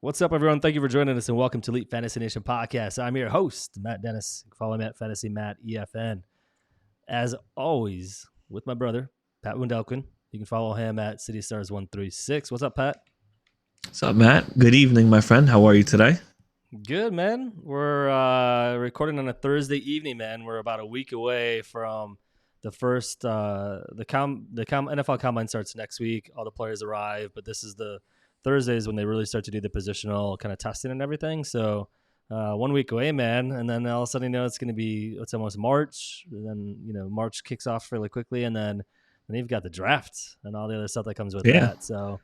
What's up, everyone? Thank you for joining us and welcome to Elite Fantasy Nation Podcast. I'm your host, Matt Dennis. Follow me at Fantasy Matt EFN. As always, with my brother, Pat Wendelkin. You can follow him at CityStars136. What's up, Pat? What's up, Matt? Good evening, my friend. How are you today? Good, man. We're recording on a Thursday evening, man. We're about a week away from the first NFL Combine starts next week. All the players arrive, but this is the Thursdays when they really start to do the positional kind of testing and everything. So 1 week away, man. And then all of a sudden, it's going to be, it's almost March. And then, March kicks off fairly quickly. And then you've got the draft and all the other stuff that comes with that. So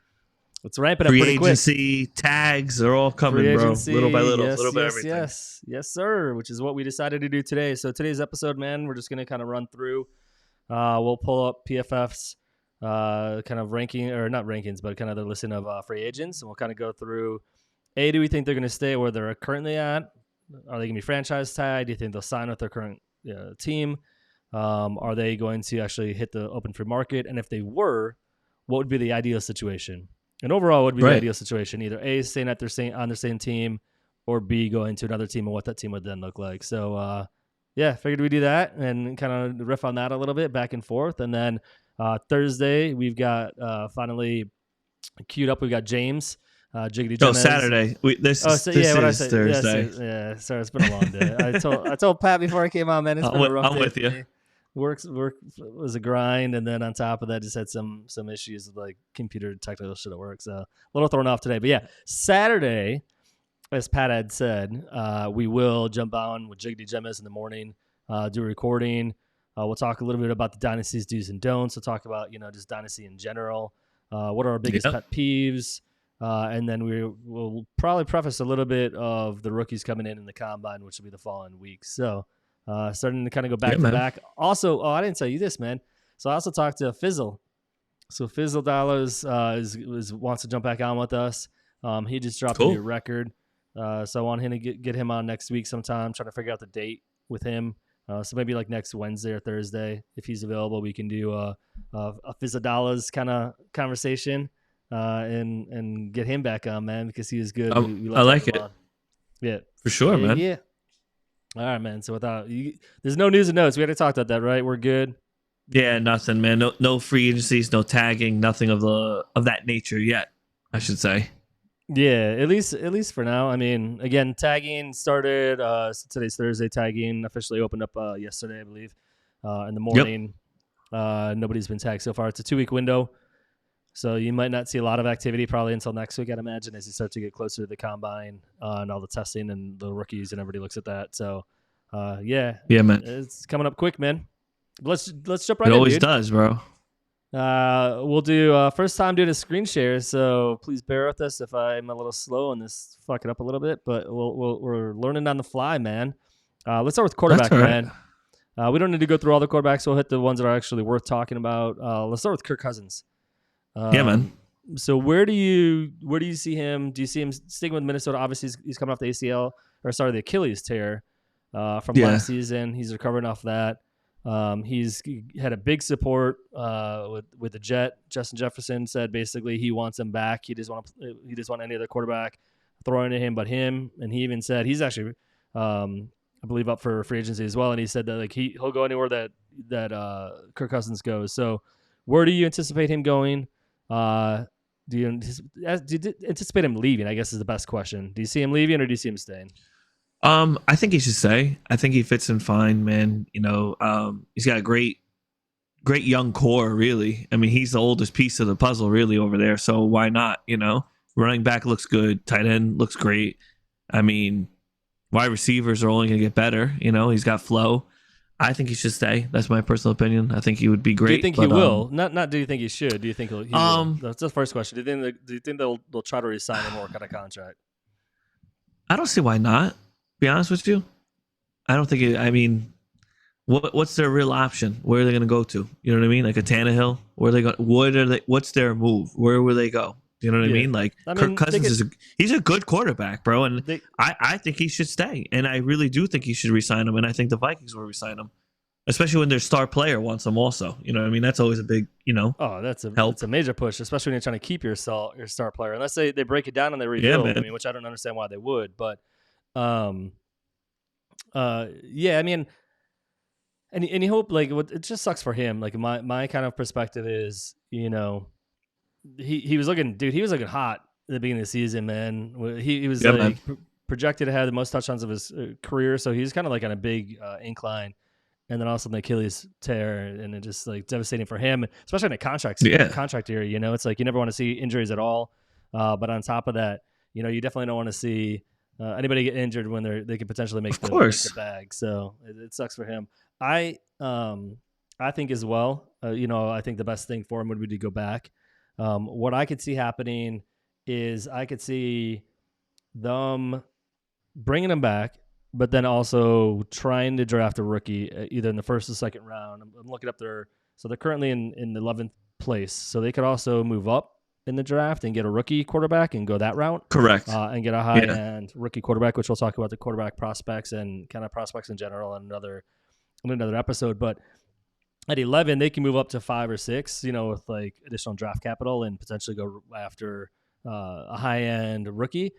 it's ramping up pretty quick. Free agency, tags are all coming, bro. Little by little, little by everything. Yes, sir. Which is what we decided to do today. So today's episode, man, we're just going to kind of run through. We'll pull up PFF's kind of ranking, or not rankings, but kind of the listing of free agents, and we'll kind of go through. Do we think they're going to stay where they're currently at? Are they going to be franchise tagged? Do you think they'll sign with their current team? Are they going to actually hit the open free market? And if they were, what would be the ideal situation? And overall, what would be the ideal situation? Either A, staying on their same team, or B, going to another team and what that team would then look like. So, figured we'd do that and kind of riff on that a little bit back and forth. And then Thursday, we've got finally queued up. We've got James, Jiggity Jemez. Saturday. This is Thursday. Sorry, it's been a long day. I told Pat before I came on, man, it's been a rough day. I'm with you. Work was a grind, and then on top of that, just had some issues with like computer technical shit at work. So a little thrown off today. But yeah, Saturday, as Pat had said, we will jump on with Jiggity Jemez in the morning, do a recording. We'll talk a little bit about the Dynasty's do's and don'ts. We'll talk about, just Dynasty in general. What are our biggest pet peeves? And then we'll probably preface a little bit of the rookies coming in the Combine, which will be the following week. So starting to kind of go back to back. Also, I didn't tell you this, man. So I also talked to Fizzle. So Fizzle Dollars wants to jump back on with us. He just dropped a new record. So I want him to get him on next week sometime, trying to figure out the date with him. So maybe like next Wednesday or Thursday, if he's available, we can do a Fizzadalas kind of conversation and get him back on, man, because he is good. I like it. Yeah, for sure, man. Yeah. All right, man. So there's no news and notes. We had to talk about that, right? We're good. Yeah, nothing, man. No free agencies, no tagging, nothing of that nature yet, I should say. Yeah, at least for now. I mean, again, tagging started. Today's Thursday. Tagging officially opened up yesterday, I believe, in the morning. Yep. Nobody's been tagged so far. It's a 2-week window, so you might not see a lot of activity probably until next week, I'd imagine, as you start to get closer to the Combine and all the testing and the rookies and everybody looks at that. So, yeah, man, it's coming up quick, man. Let's jump right in. It always does, bro. We'll do first time doing a screen share, so please bear with us if I'm a little slow and this fuck it up a little bit, but we're learning on the fly, man. Let's start with quarterback, man. We don't need to go through all the quarterbacks. We'll hit the ones that are actually worth talking about. Let's start with Kirk Cousins. Man. So where do you see him? Do you see him sticking with Minnesota? Obviously, he's coming off the the Achilles tear from last season. He's recovering off that. He's had a big support with the Jet. Justin Jefferson said basically he wants him back. He doesn't want any other quarterback throwing at him but him. And he even said he's actually, I believe, up for free agency as well. And he said that like he'll go anywhere that Kirk Cousins goes. So where do you anticipate him going? Do you anticipate him leaving? I guess is the best question. Do you see him leaving or do you see him staying? I think he should stay. I think he fits in fine, man. He's got a great young core, really. I mean, he's the oldest piece of the puzzle, really, over there. So why not? Running back looks good. Tight end looks great. I mean, wide receivers are only going to get better. He's got flow. I think he should stay. That's my personal opinion. I think he would be great. Do you think he will? Not. Do you think he should? Do you think he will? That's the first question. Do you think they'll try to resign him or cut a contract? I don't see why not. Be honest with you, I don't think. What's their real option? Where are they going to go to? You know what I mean? Like a Tannehill. Where are they going? What's their move? Where will they go? You know what I mean? Like Kirk Cousins he's a good quarterback, bro, and I think he should stay, and I really do think he should resign him, and I think the Vikings will resign him. especially when their star player wants them. Also, you know, what I mean, that's always a big, you know, Oh, help. it's a major push, especially when you're trying to keep your star player. Unless they break it down and they Yeah, rebuild. I man. mean, which I don't understand why they would, but um, yeah, I mean, and you hope like it just sucks for him. Like my kind of perspective is, you know, he was looking, dude, he was looking hot at the beginning of the season, man. He was Yeah, like man. projected to have the most touchdowns of his career, so he's kind of like on a big incline. And then also the Achilles tear, and it just like devastating for him, especially in a contract year. You know, it's like you never want to see injuries at all. But on top of that, you know, you definitely don't want to see anybody get injured when they could potentially make Of the course. bag. So it sucks for him. I think as well. You know, I think the best thing for him would be to go back. What I could see happening is I could see them bringing him back, but then also trying to draft a rookie either in the first or second round. I'm looking up so they're currently in the 11th place, so they could also move up in the draft and get a rookie quarterback and go that route. Correct. And get a high end rookie quarterback, which we'll talk about the quarterback prospects and kind of prospects in general in another episode. But at 11, they can move up to 5 or 6, you know, with like additional draft capital and potentially go after a high end rookie.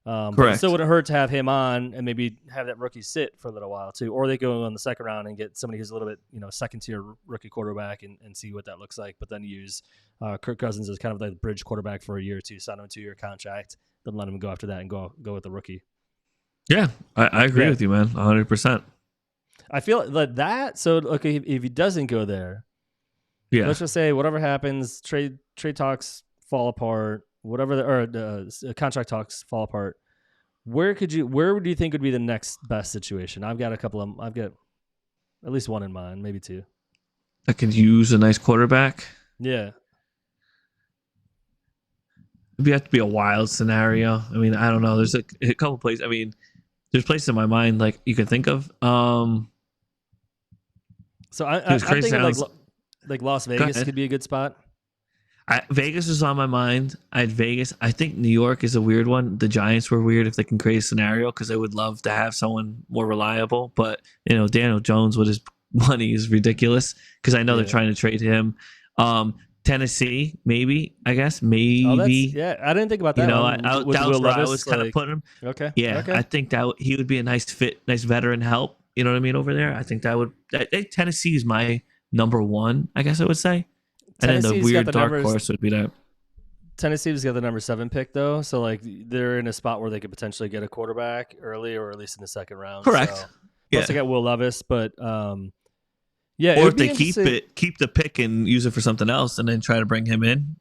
But it still wouldn't hurt to have him on and maybe have that rookie sit for a little while too. Or they go on the second round and get somebody who's a little bit, you know, second tier rookie quarterback and see what that looks like. But then use Kirk Cousins as kind of like the bridge quarterback for a year or two, sign him a 2-year contract, then let him go after that and go with the rookie. Yeah, I agree with you, man, 100%. I feel that. So okay, if he doesn't go there, let's just say whatever happens, trade talks fall apart. Whatever the contract talks fall apart, where do you think would be the next best situation? I've got at least one in mind, maybe two. That could use a nice quarterback. Yeah. It'd have to be a wild scenario. I mean, I don't know. There's a couple places. I mean, there's places in my mind like you can think of. So I'm thinking like Las Vegas could be a good spot. Vegas is on my mind. I had Vegas. I think New York is a weird one. The Giants were weird if they can create a scenario because they would love to have someone more reliable. But, you know, Daniel Jones with his money is ridiculous because I know they're trying to trade him. Tennessee, maybe, I guess. Maybe. I didn't think about that. You know, that was where I was kind of putting him. Okay. Yeah, okay. I think that he would be a nice fit, nice veteran help. You know what I mean, over there? I think Tennessee is my number one, I guess I would say. And then the weird dark horse would be that. Tennessee's got the number 7 pick, though. So, like, they're in a spot where they could potentially get a quarterback early or at least in the second round. Correct. So, plus, they got Will Levis. But, or if they keep the pick and use it for something else and then try to bring him in.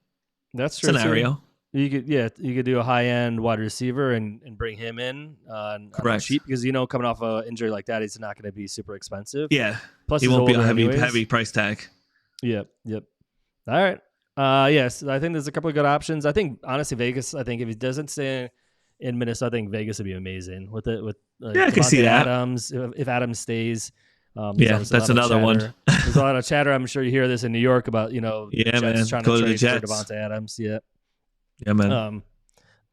That's true. Scenario. You could do a high-end wide receiver and bring him in on cheap because, you know, coming off an injury like that, he's not going to be super expensive. Yeah. Plus, he won't be a heavy price tag. Yep. All right. Yes, I think there's a couple of good options. I think honestly, Vegas. I think if he doesn't stay in Minnesota, I think Vegas would be amazing with I can see that. Adams, if Adams stays. That's another one. There's a lot of chatter. I'm sure you hear this in New York about Jets trying to trade for Davante Adams. Yeah. Yeah, man. All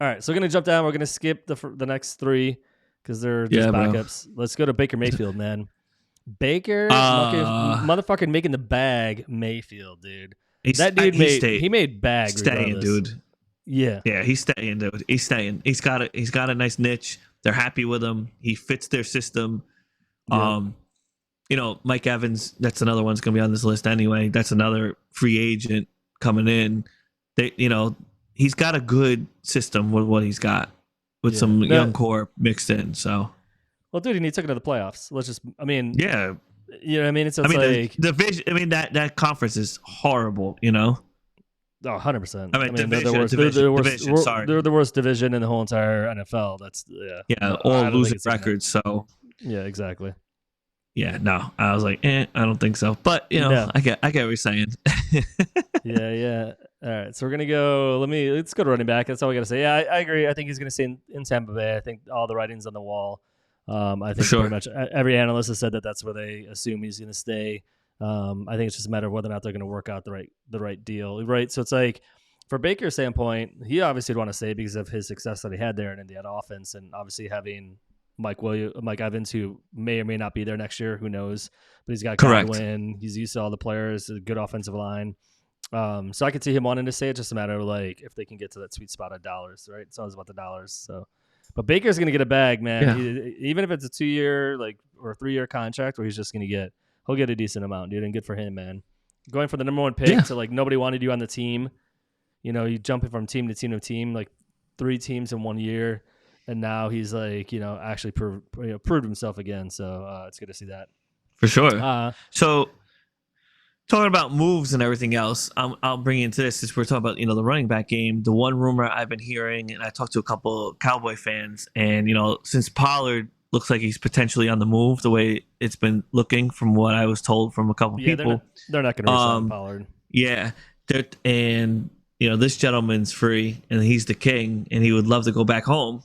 right, so we're gonna jump down. We're gonna skip the next 3 because they're just backups. Bro. Let's go to Baker Mayfield, man. Baker, motherfucking making the bag, Mayfield, dude. That dude made bags. Staying, dude. Yeah, he's staying, dude. He's staying. He's got a nice niche. They're happy with him. He fits their system. Yeah. You know, Mike Evans. That's another one's gonna be on this list anyway. That's another free agent coming in. He's got a good system with what he's got with some young core mixed in. So, well, dude, he took it to the playoffs. Yeah. You know what I mean? The division. I mean, that conference is horrible. You know. Oh, 100%. I mean, they're the worst division in the whole entire NFL. That's all losing records. So. Yeah, exactly. Yeah, no. I was like, I don't think so. But I get what you're saying. Yeah. All right, so we're gonna go. Let's go to running back. That's all we gotta say. Yeah, I agree. I think he's gonna stay in Tampa Bay. I think all the writing's on the wall. I think pretty much every analyst has said that that's where they assume he's gonna stay. I think it's just a matter of whether or not they're gonna work out the right deal, right? So it's like for Baker's standpoint, he obviously would want to stay because of his success that he had there and in that offense, and obviously having Mike Evans, who may or may not be there next year. Who knows? But he's got Correct. Godwin. He's used to all the players. A good offensive line. So I could see him wanting to stay. It's just a matter of like if they can get to that sweet spot of dollars, right? It's always about the dollars. So, but Baker's gonna get a bag, man. Even if it's a 2-year or 3-year contract, where he'll get a decent amount, dude. And good for him, man. Going for the number 1 pick to like nobody wanted you on the team. You know, you jumping from team to team to team, like 3 teams in 1 year, and now he's like, actually proved himself again. So it's good to see that for sure. So. Talking about moves and everything else, I'll bring you into this since we're talking about the running back game. The one rumor I've been hearing, and I talked to a couple Cowboy fans, and since Pollard looks like he's potentially on the move, the way it's been looking from what I was told from a couple people, they're not going to resign Pollard. Yeah, and this gentleman's free, and he's the king, and he would love to go back home.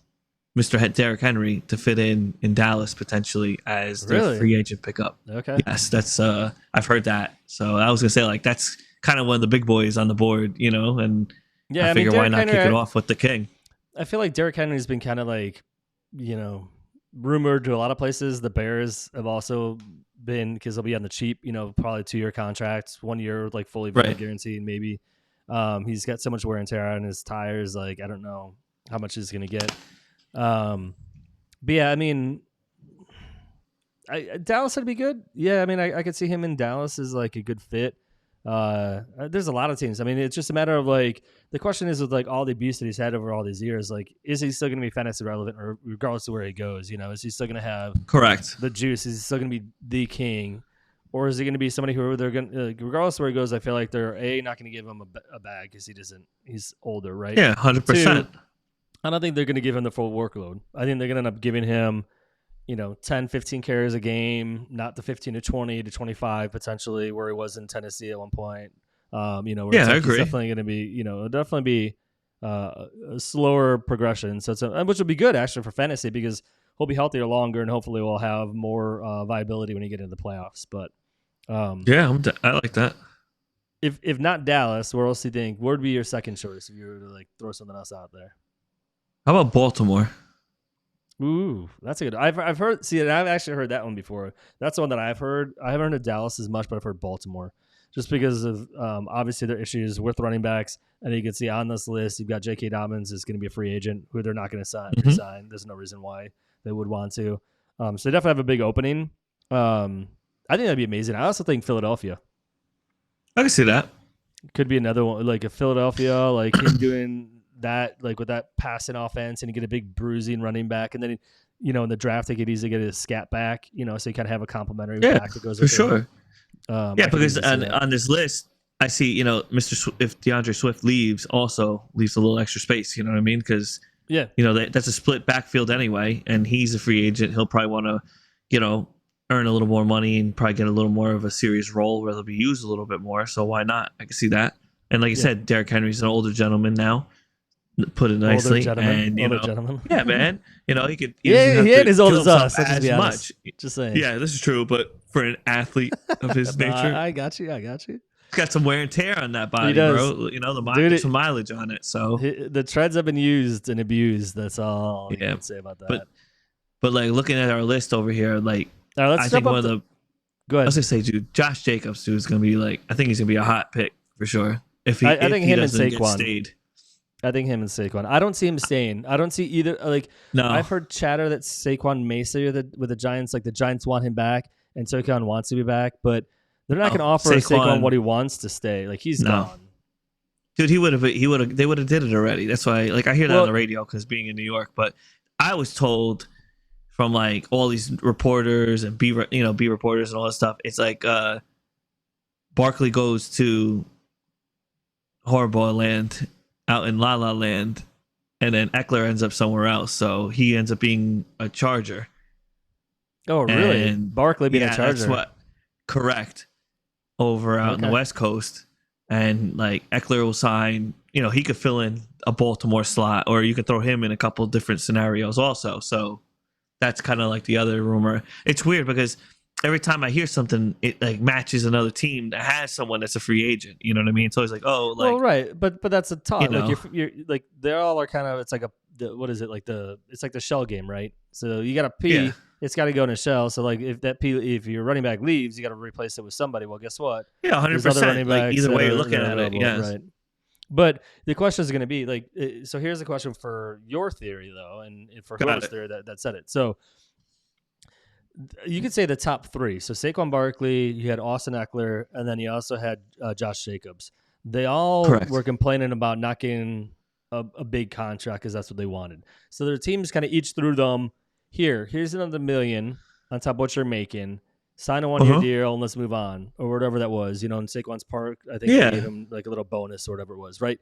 Mr. Derrick Henry to fit in Dallas potentially as their free agent pickup. Okay. Yes, that's I've heard that. So I was gonna say like that's kind of one of the big boys on the board, and I figure why not kick it off with the king. I feel like Derrick Henry's been kind of like, rumored to a lot of places. The Bears have also been, because he'll be on the cheap, probably 2-year contracts, 1 year like fully guaranteed maybe. He's got so much wear and tear on his tires, like I don't know how much he's gonna get. But yeah, I mean, Dallas would be good. Yeah, I mean, I could see him in Dallas as like a good fit. There's a lot of teams. I mean, it's just a matter of like the question is with like all the abuse that he's had over all these years, like is he still going to be fantasy relevant, or regardless of where he goes? Is he still going to have the juice? Is he still going to be the king, or is he going to be somebody who they're going regardless of where he goes? I feel like they're not going to give him a bag because he's older, right? Yeah, 100%. I don't think they're going to give him the full workload. I think they're going to end up giving him, 10, 15 carries a game, not the 15 to 20 to 25 potentially, where he was in Tennessee at one point. I agree. It's definitely going to be, a slower progression. So which will be good actually for fantasy because he'll be healthier longer and hopefully we'll have more viability when you get into the playoffs. But I like that. If not Dallas, where else do you think? Where would be your second choice if you were to like throw something else out there? How about Baltimore? Ooh, that's a good. I've heard. See, I've actually heard that one before. That's the one that I've heard. I haven't heard of Dallas as much, but I've heard Baltimore, just because of obviously their issues with running backs. And you can see on this list, you've got J.K. Dobbins is going to be a free agent, who they're not going to sign. There's no reason why they would want to. So they definitely have a big opening. I think that'd be amazing. I also think Philadelphia. I can see that. Could be another one, like a Philadelphia, like him doing that, like with that passing offense, and you get a big bruising running back, and then in the draft they could easily get a scat back, so you kind of have a complimentary back that goes for sure. Because on this list I see if DeAndre Swift leaves a little extra space. You know what I mean? Because that's a split backfield anyway, and he's a free agent. He'll probably want to earn a little more money and probably get a little more of a serious role where they'll be used a little bit more. So why not? I can see that. And like you said, Derrick Henry's an older gentleman now. Put it nicely, and gentleman. Yeah, man. He could. He ain't as old as us. As much. Just saying. Yeah, this is true. But for an athlete of his nature, I got you. He's got some wear and tear on that body, bro. The mileage, some mileage on it. So the treads have been used and abused. That's all you can say about that. But like looking at our list over here, like all right, I think one of the. Go ahead. I was gonna say, dude, Josh Jacobs, dude, is gonna be like. I think he's gonna be a hot pick for sure. I think him and Saquon. I think him and Saquon. I don't see him staying. I don't see either. Like, no. I've heard chatter that Saquon may stay with the Giants. Like the Giants want him back, and Saquon wants to be back, but they're not going to offer Saquon what he wants to stay. Like he's gone. Dude, they would have did it already. That's why. Like I hear that on the radio because being in New York, but I was told from like all these reporters and B reporters and all that stuff. It's like Barkley goes to Horrible Land. Out in La La Land, and then Eckler ends up somewhere else, so he ends up being a Charger. Oh, really? And Barkley being a Charger? That's correct. Over out in the West Coast, and like Eckler will sign. He could fill in a Baltimore slot, or you could throw him in a couple different scenarios also. So that's kind of like the other rumor. It's weird because every time I hear something, it like matches another team that has someone that's a free agent. You know what I mean? So it's like, oh, like Well, right, but that's a talk. you Like know, you're like they all are kind of. It's like what is it like it's like the shell game, right? So you got to yeah, pee. It's got to go in a shell. So like if your running back leaves, you got to replace it with somebody. Well, guess what? yeah, There's other 100%. running Like backs either way you're looking that are at it, available, yes, right? But the question is going to be like, so here's the question for your theory though, and for got whoever's it. theory that said it. So you could say the top three. So Saquon Barkley, you had Austin Eckler, and then you also had Josh Jacobs. They all Correct. were complaining about not getting a big contract because that's what they wanted. So their teams kind of each threw them, here's another $1 million on top of what you're making. Sign a 1-year deal and let's move on, or whatever that was. You know, in Saquon's part, I think they gave him like a little bonus or whatever it was, right?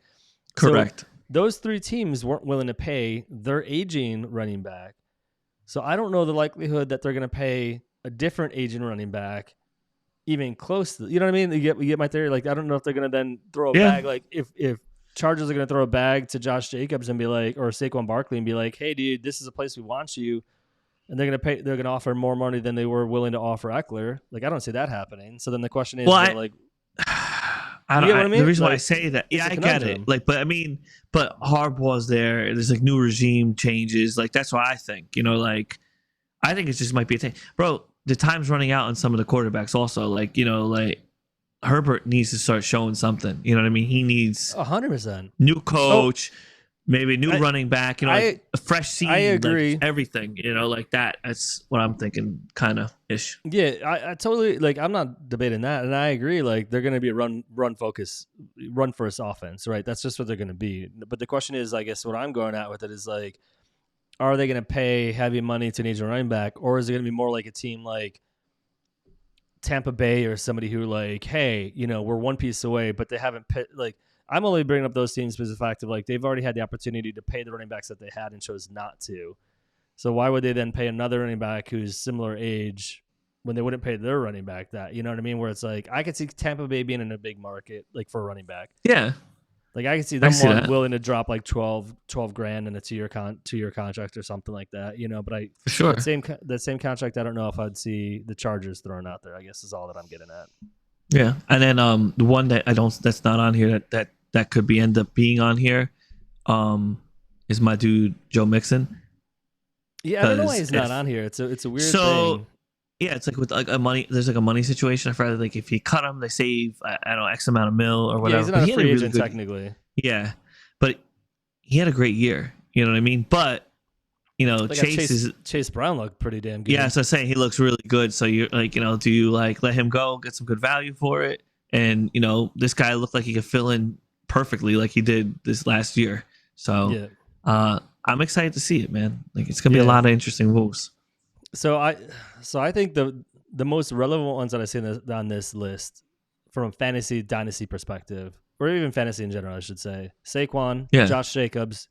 Correct. So those three teams weren't willing to pay their aging running back. So I don't know the likelihood that they're going to pay a different aging running back even close to, you know what I mean? You get my theory. Like, I don't know if they're going to then throw a bag. Like if Chargers are going to throw a bag to Josh Jacobs and be like, or Saquon Barkley and be like, hey dude, this is a place we want you. And they're going to offer more money than they were willing to offer Eckler. Like, I don't see that happening. So then the question is, Well, like, I don't. you get what I mean? The reason like, why I say that, yeah, I get conundrum. it. Like, but I mean, but Harbaugh's there. There's like new regime changes. Like that's why I think, you know, like I think it just might be a thing, bro. The time's running out on some of the quarterbacks. Also, like you know, like Herbert needs to start showing something. You know what I mean? He needs 100%. new coach, maybe a new running back. You know, like a fresh season. I agree. Like everything. You know, like that. That's what I'm thinking. Kind of ish. Yeah, I totally like. I'm not debating that, and I agree. Like they're going to be a run focus, run first offense, right? That's just what they're going to be. But the question is, I guess, what I'm going at with it is like, are they going to pay heavy money to an aging running back, or is it going to be more like a team like Tampa Bay or somebody who like, hey, you know, we're one piece away, but they haven't like. I'm only bringing up those teams because of the fact of like they've already had the opportunity to pay the running backs that they had and chose not to. So why would they then pay another running back who's similar age when they wouldn't pay their running back that? You know what I mean? Where it's like I could see Tampa Bay being in a big market like for a running back. Yeah. Like I could see them willing to drop like 12 grand in a 2-year contract or something like that, you know. But for sure that same contract, I don't know if I'd see the Chargers thrown out there. I guess is all that I'm getting at. Yeah, and then the one that that's not on here that could be end up being on here, is my dude Joe Mixon. Yeah, I don't know why he's not on here. It's a weird thing. Yeah, it's like with like a money. There's like a money situation. I forgot like if you cut him, they save I don't know X amount of mil or whatever. Yeah, he's not a free agent technically. Yeah, but he had a great year. You know what I mean? But you know, Chase Brown looked pretty damn good. Yeah, so I'm saying he looks really good. So you're like, you know, do you like let him go, get some good value for it? And you know, this guy looked like he could fill in perfectly, like he did this last year. So I'm excited to see it, man. Like it's gonna be a lot of interesting moves. So I think the most relevant ones that I see on this list from a fantasy dynasty perspective, or even fantasy in general, I should say, Saquon, Josh Jacobs,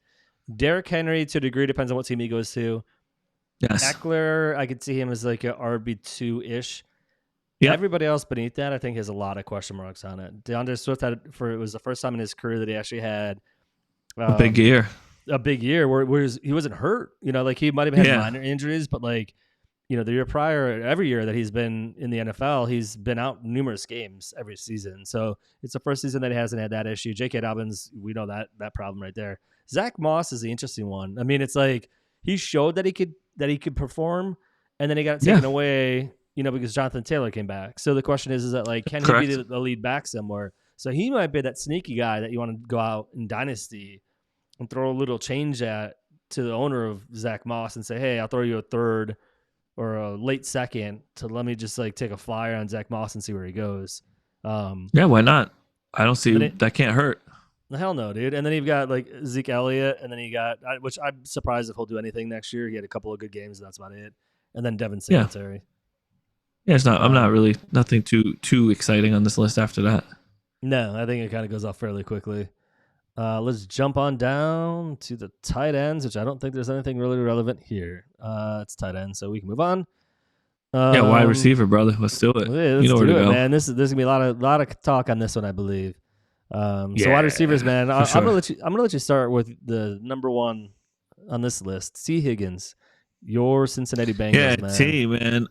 Derrick Henry to a degree, depends on what team he goes to. Yes. Eckler, I could see him as like a RB2-ish. Yeah. Everybody else beneath that, I think, has a lot of question marks on it. DeAndre Swift it was the first time in his career that he actually had a big year. A big year where he wasn't hurt. You know, like he might have had minor injuries, but like, you know, the year prior, every year that he's been in the NFL, he's been out numerous games every season. So it's the first season that he hasn't had that issue. J.K. Dobbins, we know that problem right there. Zach Moss is the interesting one. I mean, it's like he showed that he could perform, and then he got taken away, you know, because Jonathan Taylor came back. So the question is that like, can he be the lead back somewhere? So he might be that sneaky guy that you want to go out in Dynasty and throw a little change at to the owner of Zach Moss and say, hey, I'll throw you a third or a late second to let me just like take a flyer on Zach Moss and see where he goes. Yeah, why not? I don't see that can't hurt. Hell no, dude. And then you've got like Zeke Elliott, and then you got, which I'm surprised if he'll do anything next year. He had a couple of good games, and that's about it. And then Devin Singletary. Yeah, it's not. I'm not really nothing too exciting on this list after that. No, I think it kind of goes off fairly quickly. Let's jump on down to the tight ends, which I don't think there's anything really relevant here. It's tight end, so we can move on. Wide receiver, brother. Let's do it. Yeah, let's do it, man. There's gonna be a lot of talk on this one, I believe. So wide receivers, man. I'm gonna let you start with the number one on this list, T. Higgins, your Cincinnati Bengals, man. T, man.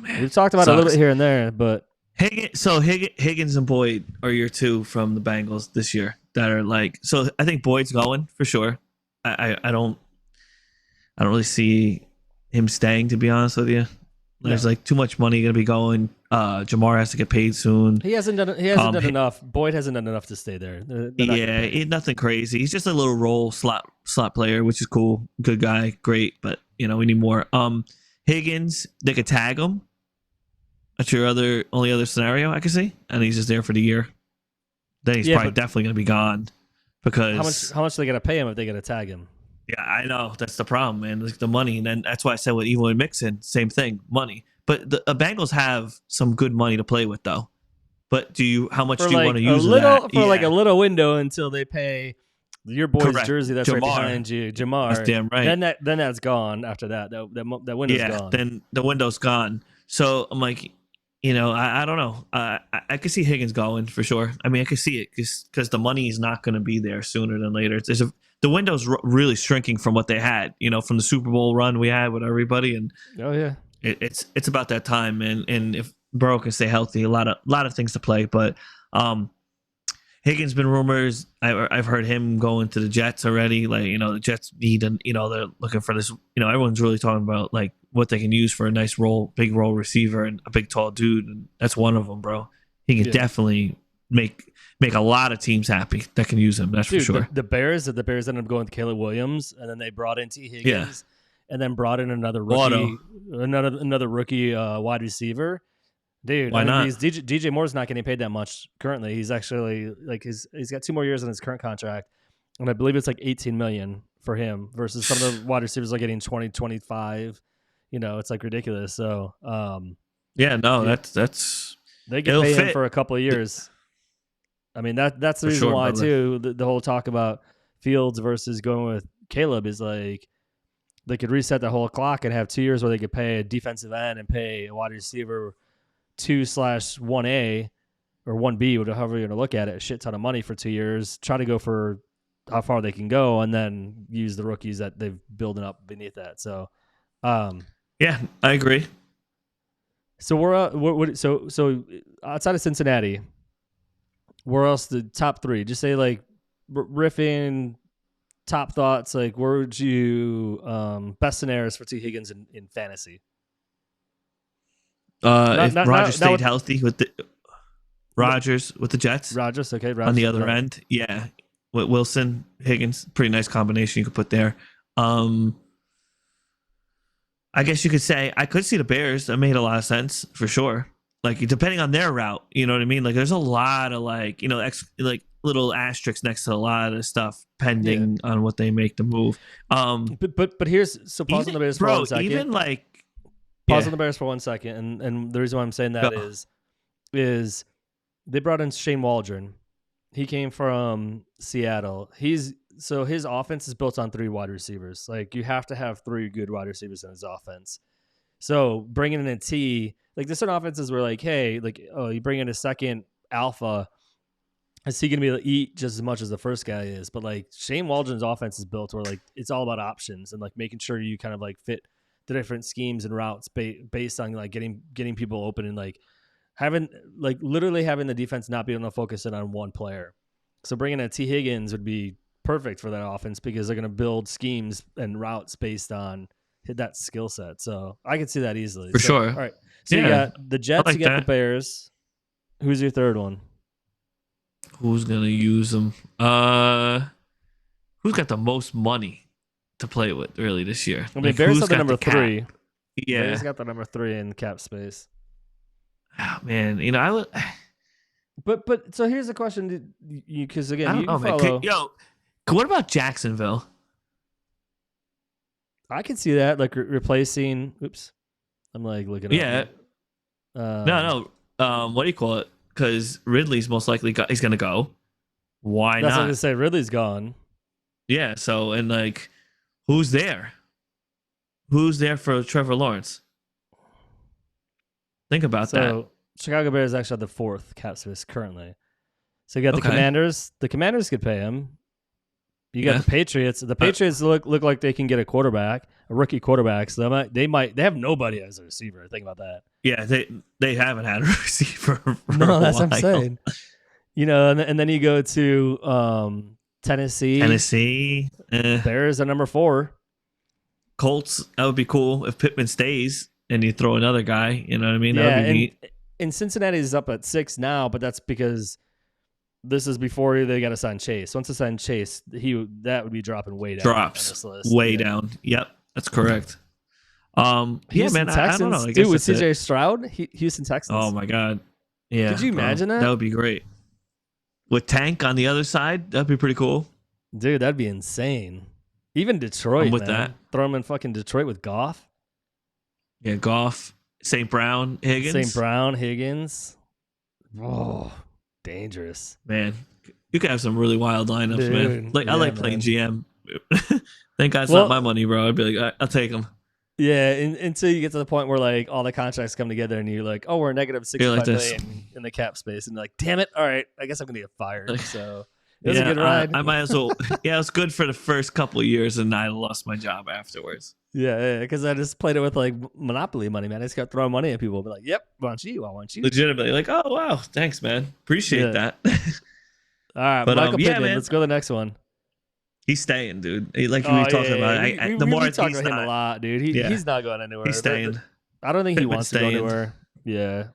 man, We've talked about it a little sucks. bit here and there, but Higgins and Boyd are your two from the Bengals this year that are like. So I think Boyd's going for sure. I don't really see him staying, to be honest with you. There's like too much money going to be going. Jamar has to get paid soon. he hasn't done enough. Boyd hasn't done enough to stay there. Nothing crazy. He's just a little role slot player, which is cool. Good guy, great, but we need more. Higgins, they could tag him. That's your only other scenario I can see, and he's just there for the year. Then he's probably definitely going to be gone because how much are they going to pay him if they got to tag him? Yeah, I know that's the problem, man. Like the money, and then that's why I said with Evo and Mixon, same thing, money. But the Bengals have some good money to play with, though. But how much do you want to use that? For like a little window until they pay your boy's Correct. jersey that's right behind you, Jamar. That's damn right. Then that's gone after that. That window's gone. Then the window's gone. So I'm like, I don't know. I could see Higgins going for sure. I mean, I could see it because the money is not going to be there sooner than later. The window's really shrinking from what they had, from the Super Bowl run we had with everybody, and it's about that time, man. And if Burrow can stay healthy, a lot of things to play. But Higgins been rumors. I've heard him going to the Jets already. Like the Jets need, and they're looking for this. Everyone's really talking about like what they can use for a nice big role receiver and a big tall dude, and that's one of them, bro. He can definitely make a lot of teams happy that can use him. That's for sure. The Bears ended up going with Caleb Williams, and then they brought in T. Higgins, and then brought in another rookie, another rookie wide receiver. Dude, why not? DJ Moore's not getting paid that much currently. He's actually he's got 2 more years on his current contract, and I believe it's like $18 million for him versus some of the wide receivers are getting 20, 25. It's like ridiculous. So that's they can pay him for a couple of years. I mean, that's the reason why, too, the whole talk about Fields versus going with Caleb is like they could reset the whole clock and have 2 years where they could pay a defensive end and pay a wide receiver 2/1A or 1B, however you're going to look at it, a shit ton of money for 2 years, try to go for how far they can go, and then use the rookies that they've building up beneath that. So, yeah, I agree. So so outside of Cincinnati, where else the top three? Just say like riffing top thoughts. Like where would you best scenarios for T. Higgins in fantasy? If Rodgers stayed healthy with the Rodgers with the Jets, Rodgers on the other end, with Wilson, Higgins, pretty nice combination you could put there. I guess you could say I could see the Bears. That made a lot of sense for sure. Like depending on their route, you know what I mean. Like there's a lot of like little asterisks next to a lot of stuff pending on what they make the move. But here's pause on the Bears for 1 second. Even like pause on the Bears for 1 second, and the reason why I'm saying that is they brought in Shane Waldron. He came from Seattle. His offense is built on 3 wide receivers. Like you have to have 3 good wide receivers in his offense. So bringing in a T, like there's certain offenses where like, hey, like you bring in a second alpha, is he going to be able to eat just as much as the first guy is? But like Shane Waldron's offense is built where like it's all about options and like making sure you kind of like fit the different schemes and routes based on like getting people open and like literally having the defense not be able to focus in on one player. So bringing in T. Higgins would be perfect for that offense because they're going to build schemes and routes based on that skill set. So I could see that easily. For sure. All right. So you got the Jets, you got the Bears. Who's your third one? Who's going to use them? Who's got the most money to play with really this year? I mean, Bears got the number 3. Yeah. Bears got the number 3 in cap space. Oh, man. I would... But so here's the question, because again, I don't know, man. What about Jacksonville? I can see that, like replacing. Oops, I'm like looking. Yeah. No. What do you call it? Because Ridley's most likely he's gonna go. Why That's not? what I say. Ridley's gone. Yeah. So and like, who's there? Who's there for Trevor Lawrence? Think about that. Chicago Bears actually have the 4th cap space currently. So you got the Commanders. The Commanders could pay him. You got Yeah. the Patriots. The Patriots look like they can get a rookie quarterback. So they have nobody as a receiver. Think about that. Yeah, they haven't had a receiver for No, a that's while. what I'm saying. And then you go to Tennessee. Tennessee, Bears are number 4. Colts. That would be cool if Pittman stays and you throw another guy. You know what I mean? That Yeah, would be neat. and Cincinnati is up at 6 now, but that's because this is before they got to sign Chase. Once they sign Chase, that would be dropping way down. Drops on this list. way down. Yep, that's correct. Yeah, Houston man. Texans, I don't know. I dude, guess with that's it. CJ Stroud, Houston Texans. Oh my god. Yeah. Could you imagine that? That would be great. With Tank on the other side, that'd be pretty cool. Dude, that'd be insane. Even Detroit, I'm with man. that. Throw him in fucking Detroit with Goff. Yeah, Goff, St. Brown, Higgins. St. Brown, Higgins. Oh, dangerous. Man, you could have some really wild lineups, man. Dude, Like I yeah, like playing man. GM. Thank God it's Well- not my money, bro. I'd be like, I'll take them. Yeah, until you get to the point where like all the contracts come together and you're like, oh, we're negative You're like 65 this. million in the cap space, and you're like, damn it, all right, I guess I'm gonna get fired. Like, So it was a good Yeah, ride. I might as well. Yeah, it was good for the first couple of years, and I lost my job afterwards. yeah, because I just played it with like Monopoly money, man. I just kept throwing money at people, be like, yep, I want you. Legitimately, like, oh wow, thanks, man. Appreciate Yeah. that. All right, But, Michael yeah, Pittman. man. Let's go to the next one. He's staying, dude. Like you were talking about. The more we talk he's about him a not, lot, dude. Yeah. He's not going anywhere. he's staying. I don't think he Pittman's wants to staying. go anywhere. Yeah,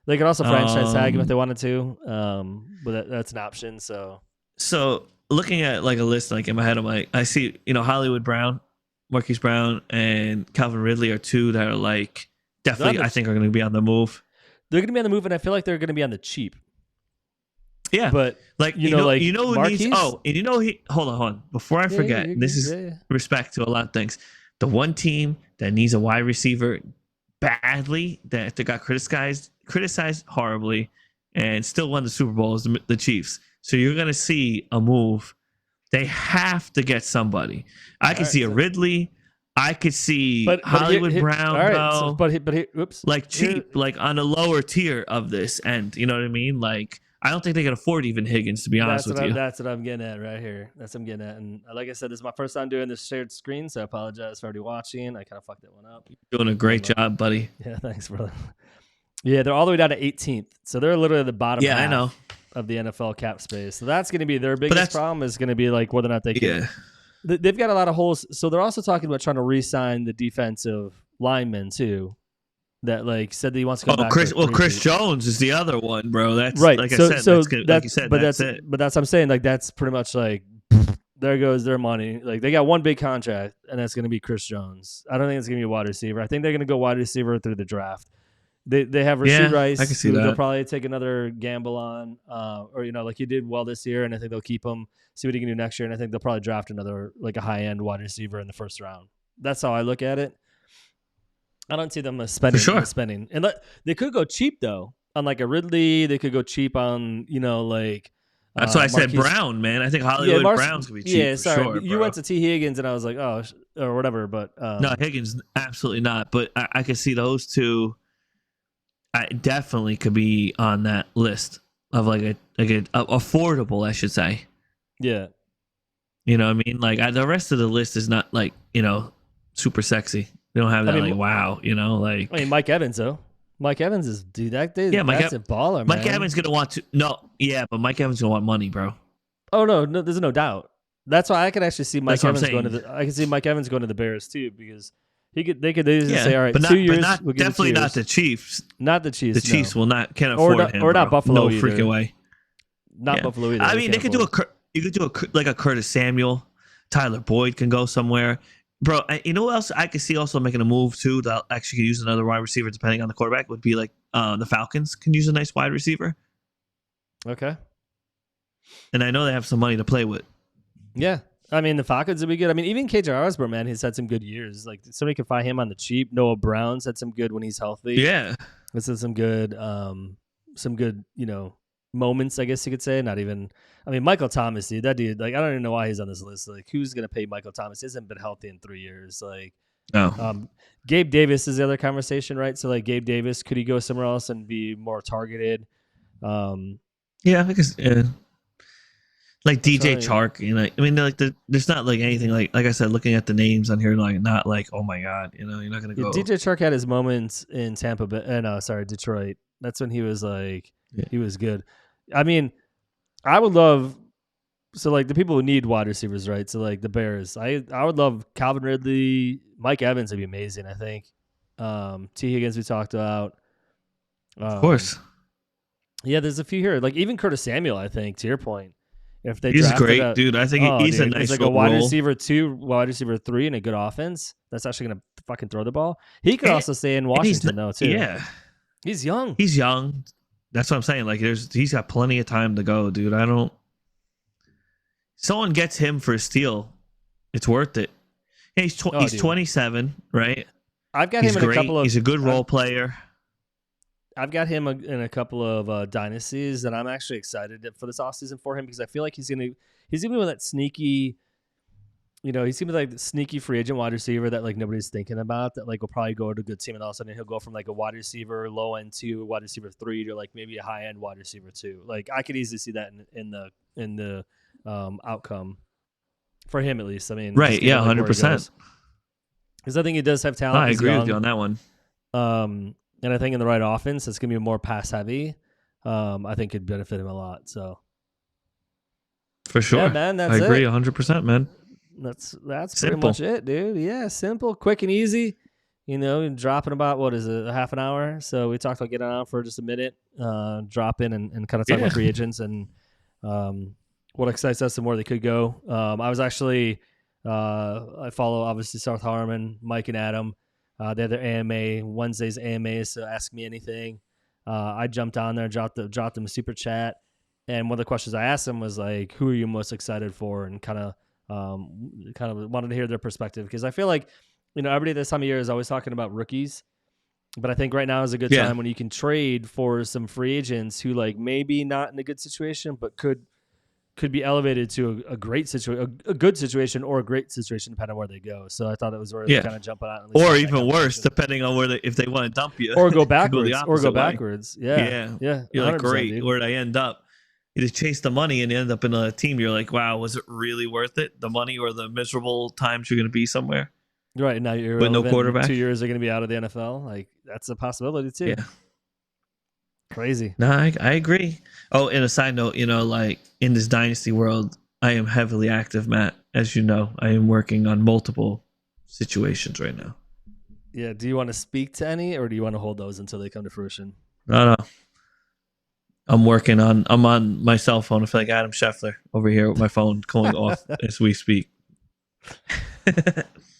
they could also franchise tag him if they wanted to, but that's an option. So So looking at like a list, like in my head, I'm like, I see, Hollywood Brown, Marquise Brown, and Calvin Ridley are two that are like definitely, I think, are going to be on the move. they're going to be on the move, and I feel like they're going to be on the cheap. Yeah, But like you know, like who Marquise? needs? Oh, and hold on. Before I forget, this is respect to a lot of things. The one team that needs a wide receiver badly, that they got criticized horribly, and still won the Super Bowl is the Chiefs. So you're gonna see a move. They have to get somebody. I could see a Ridley. I could see Hollywood Brown. All right, though, but oops, like cheap, like on a lower tier of this end. You know what I mean? Like I don't think they can afford even Higgins, to be honest with you. That's what I'm getting at right here. That's what I'm getting at. And like I said, this is my first time doing this shared screen, so I apologize for already watching. I kind of fucked that one up. Doing a great job, buddy. Yeah, thanks, brother. Yeah, they're all the way down to 18th, so they're literally the bottom. Yeah, I half know. Of the NFL cap space. So that's going to be their biggest problem. Is going to be like whether or not they can. Yeah. They've got a lot of holes. So they're also talking about trying to re-sign the defensive linemen too. That like said that he wants to go back. Chris Jones is the other one, bro. That's right. Like So I said, so that's good. Like you said, but that's that's it. but that's what I'm saying. Like that's pretty much like there goes their money. Like they got one big contract, and that's going to be Chris Jones. I don't think it's going to be a wide receiver. I think they're going to go wide receiver through the draft. They have Rasheed Rice. I can see who They'll that. probably take another gamble on, or like he did well this year, and I think they'll keep him, see what he can do next year, and I think they'll probably draft another like a high end wide receiver in the first round. That's how I look at it. I don't see them spending. For sure. Spending, and they could go cheap though on like a Ridley. They could go cheap on like. That's why I said Marquise Brown, man. I think Hollywood Brown's gonna be cheap. Yeah, for sorry, sure, you bro. went to T Higgins, and I was like, oh, or whatever. But No, Higgins, absolutely not. But I could see those two. I definitely could be on that list of like a affordable, I should say. yeah. You know what I mean? Like the rest of the list is not like super sexy. They don't have that like wow. Like I mean, Mike Evans though. Mike Evans is dude. That dude, Yeah, that's a baller, man. Mike Evans gonna want to but Mike Evans gonna want money, bro. Oh no, there's no doubt. That's why I could actually see Mike That's what I'm Evans going to I can see Mike Evans going to the Bears too because they could just say all right, but not, 2 years. but not we'll give you 2 definitely years. not the Chiefs. Not the Chiefs. The Chiefs can't Or afford not- him, or not bro. Buffalo No either. freaking way. Not Yeah. Buffalo either. I mean, they could do you could do like a Curtis Samuel. Tyler Boyd can go somewhere. Bro, you know what else I could see also making a move too that actually could use another wide receiver depending on the quarterback would be like the Falcons can use a nice wide receiver. Okay. And I know they have some money to play with. Yeah. I mean, the Falcons would be good. I mean, even KJ Osborne, man, he's had some good years. Like somebody could find him on the cheap. Noah Brown's had some good when he's healthy. Yeah. This is some good, moments, I guess you could say. Not even. I mean, Michael Thomas, dude. That dude, like, I don't even know why he's on this list. Like, who's gonna pay Michael Thomas? He hasn't been healthy in 3 years. Like, No. Gabe Davis is the other conversation, right? So, like, Gabe Davis, could he go somewhere else and be more targeted? Yeah, I guess. Yeah. like DJ right. Chark. You know, I mean, like there's not like anything like I said, looking at the names on here, like not like oh my god, you know, you're not gonna Yeah, go. DJ Chark had his moments in Tampa Bay. No, sorry, Detroit. That's when he was like, he was good. I mean, I would love. So like the people who need wide receivers, right? So like the Bears, I would love Calvin Ridley, Mike Evans would be amazing. I think. T Higgins we talked about. Of course. Yeah, there's a few here. Like even Curtis Samuel, I think. To your point, if they He's drafted great, dude. I think he's a nice he's like a wide receiver 2, wide receiver 3, and a good offense. That's actually gonna fucking throw the ball. He could also stay in Washington though too. Yeah, he's young. He's young. That's what I'm saying. Like he's got plenty of time to go, dude. I don't. Someone gets him for a steal, it's worth it. Yeah, he's 27, right? I've got him in a couple of. He's a good role player. I've got him in a couple of dynasties that I'm actually excited for this offseason for him because I feel like he's gonna be with that sneaky, you know, he's gonna be like the sneaky free agent wide receiver that like nobody's thinking about that like will probably go to a good team and all of a sudden he'll go from like a wide receiver low end 2, wide receiver 3 to like maybe a high end wide receiver 2. Like I could easily see that in the outcome for him at least. I mean, right? Yeah, 100%. Because I think he does have talent. I agree with you on that one. And I think in the right offense, it's going to be more pass heavy. I think could benefit him a lot. So, for sure, yeah, man, that's I agree it. 100%, man. That's pretty much it, dude. Yeah, simple, quick, and easy. You know, dropping about what is it, a half an hour? So we talked about getting on for just a minute, drop in and kind of talk about free agents and what excites us and where they could go. I was actually I follow obviously South Harmon, Mike and Adam. They have their AMA, Wednesday's AMA, so ask me anything. I jumped on there, dropped them a super chat, and one of the questions I asked them was like, who are you most excited for? And kind of wanted to hear their perspective because I feel like, you know, everybody this time of year is always talking about rookies, but I think right now is a good time when you can trade for some free agents who like maybe not in a good situation, but could be elevated to a great situation, a good situation, or a great situation, depending on where they go. So I thought it was worth kind of jumping out. Or even worse, depending on where if they want to dump you, or go backwards, Yeah. You're like, great. Dude. Where'd I end up? You just chase the money and you end up in a team. You're like, wow, was it really worth it? The money or the miserable times you're going to be somewhere? Right now, you're with no quarterback. 2 years are going to be out of the NFL. Like that's a possibility too. Yeah. Crazy. No, I agree. Oh, and a side note, you know, like in this dynasty world, I am heavily active, Matt. As you know, I am working on multiple situations right now. Yeah. Do you want to speak to any, or do you want to hold those until they come to fruition? No. I'm on my cell phone. I feel like Adam Scheffler over here with my phone going off as we speak.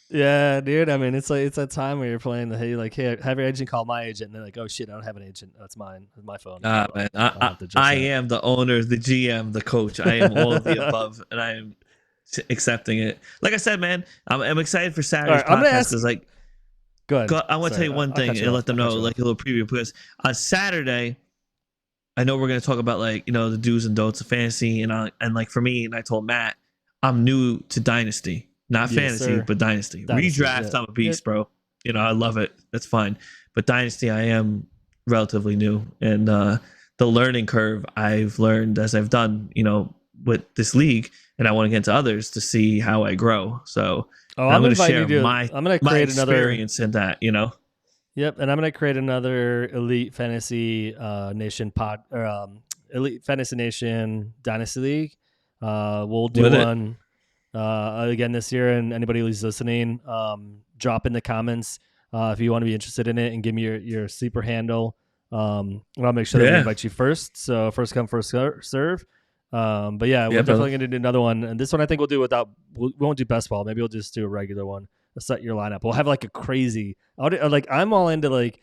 Yeah, dude. I mean, it's that time where you're playing hey, have your agent call my agent, and they're like, oh shit, I don't have an agent. That's mine. It's my phone. Man, I am the owner, the GM, the coach. I am all of the above, and I am accepting it. Like I said, man, I'm excited for Saturday's podcast. Because go ahead. I want to tell you one thing and let them know, like a little preview, because on Saturday, I know we're going to talk about like, you know, the do's and don'ts of fantasy, and like for me, and I told Matt, I'm new to Dynasty. Not fantasy, but Dynasty. Redraft, I'm a beast, bro. You know, I love it. That's fine. But Dynasty, I am relatively new. And the learning curve I've learned as I've done, you know, with this league, and I want to get into others to see how I grow. So I'm going to share my experience in that, you know? Yep. And I'm going to create another Elite Fantasy Nation Elite Fantasy Nation Dynasty League. We'll do one. Again this year, and anybody who's listening, drop in the comments if you want to be interested in it and give me your sleeper handle. I'll make sure that we invite you first. So first come, first serve. But yeah, we're definitely going to do another one. And this one I think we'll do we won't do best ball. Maybe we'll just do a regular one. Set your lineup. We'll have like a crazy, I'm all into like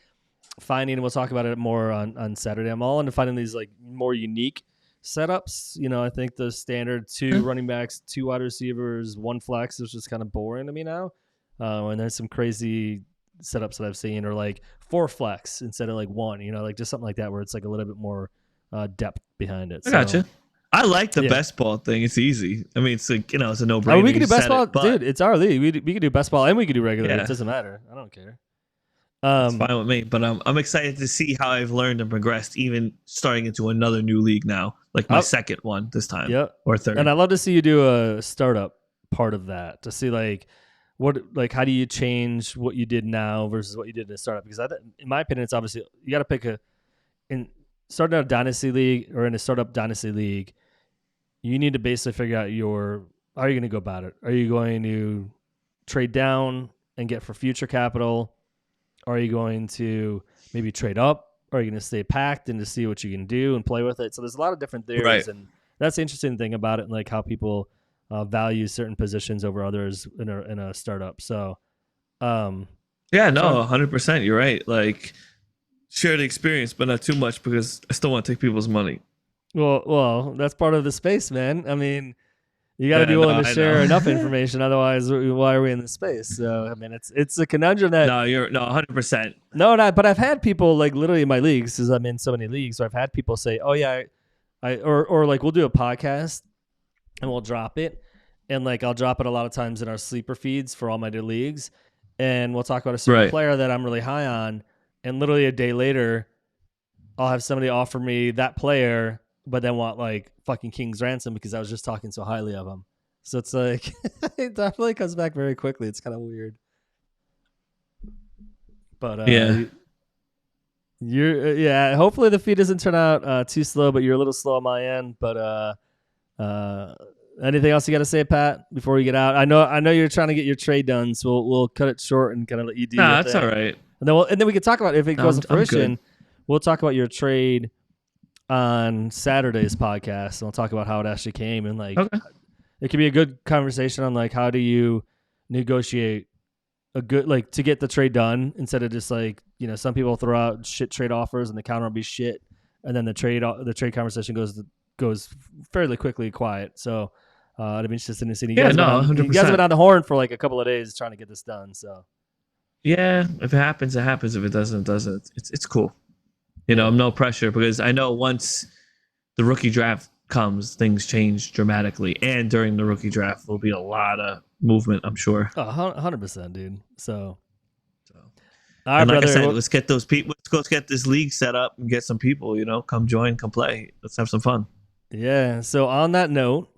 finding, and we'll talk about it more on Saturday. I'm all into finding these like more unique setups. You know, I think the standard 2 running backs, 2 wide receivers, 1 flex is just kind of boring to me now. And there's some crazy setups that I've seen, or like 4 flex instead of like 1, you know, like just something like that where it's like a little bit more depth behind it. I gotcha. I like the best ball thing. It's easy. I mean, it's like, you know, it's a no-brainer. I mean, we can do best ball, dude. It's our league. We can do best ball and we can do regular. It doesn't matter. I don't care. It's fine with me. But I'm excited to see how I've learned and progressed, even starting into another new league now, like my second one this time, yep, or third. And I love to see you do a startup part of that to see like how do you change what you did now versus what you did in a startup? Because in my opinion, it's obviously you got to pick in starting out a dynasty league or in a startup dynasty league. You need to basically figure out how are you going to go about it? Are you going to trade down and get for future capital? Are you going to maybe trade up? Or are you going to stay packed and to see what you can do and play with it? So there's a lot of different theories, Right. and that's the interesting thing about it, and like how people value certain positions over others in a startup. So, yeah, no, 100%. You're right. Like, share the experience, but not too much because I still want to take people's money. Well, that's part of the space, man. I mean, you got to be willing to share enough information, otherwise, why are we in this space? So, I mean, it's a conundrum that. No, 100%. No, but I've had people like literally in my leagues, because I'm in so many leagues. So I've had people say, "Oh yeah, or like we'll do a podcast and we'll drop it, and like I'll drop it a lot of times in our sleeper feeds for all my leagues, and we'll talk about a certain player that I'm really high on, and literally a day later, I'll have somebody offer me that player." But then want like fucking King's ransom because I was just talking so highly of him. So it's like it definitely comes back very quickly. It's kind of weird. But yeah, hopefully the feed doesn't turn out too slow. But you're a little slow on my end. But anything else you got to say, Pat, before we get out? I know you're trying to get your trade done, so we'll cut it short and kind of let you do. Nah, that's all right. And then we can talk about if it goes to fruition. We'll talk about your trade on Saturday's podcast, and we'll talk about how it actually came, and like it could be a good conversation on like how do you negotiate a good like to get the trade done instead of just like some people throw out shit trade offers and the counter will be shit, and then the trade conversation goes fairly quickly quiet. So it'd be interesting to see. You guys have been on the horn for like a couple of days trying to get this done. So yeah, if it happens, it happens. If it doesn't, it doesn't. It's cool. I'm no pressure because I know once the rookie draft comes, things change dramatically. And during the rookie draft, there'll be a lot of movement, I'm sure. 100%, dude. So. All right, and like brother, I said, let's get those people. Let's get this league set up and get some people. Come join, come play. Let's have some fun. Yeah. So on that note,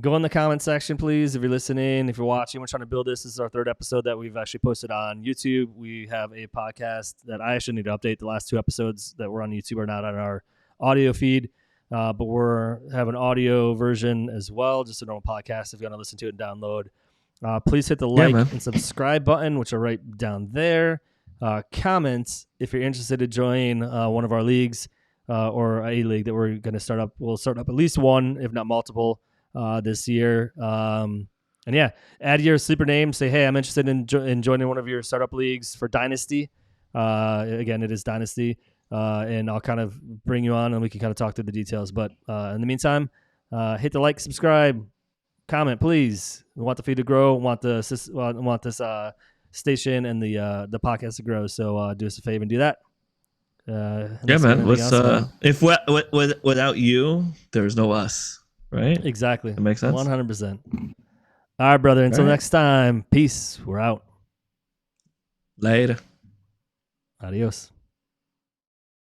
go in the comment section, please. If you're listening, if you're watching, we're trying to build this. This is our third episode that we've actually posted on YouTube. We have a podcast that I actually need to update. The last two episodes that were on YouTube are not on our audio feed, but we're have an audio version as well, just a normal podcast if you want to listen to it and download. Please hit the like and subscribe button, which are right down there. Comment if you're interested to join one of our leagues or a league that we're going to start up. We'll start up at least one, if not multiple, this year. And yeah, add your sleeper name. Say, hey, I'm interested in joining one of your startup leagues for Dynasty. Again, it is Dynasty. And I'll kind of bring you on and we can kind of talk through the details. But in the meantime, hit the like, subscribe, comment, please. We want the feed to grow. Want this station and the podcast to grow. So do us a favor and do that. Yeah, man. Let's if without you, there's no us. Right? Exactly. That makes sense. 100%. All right, brother. Until next time. Peace. We're out. Later. Adios.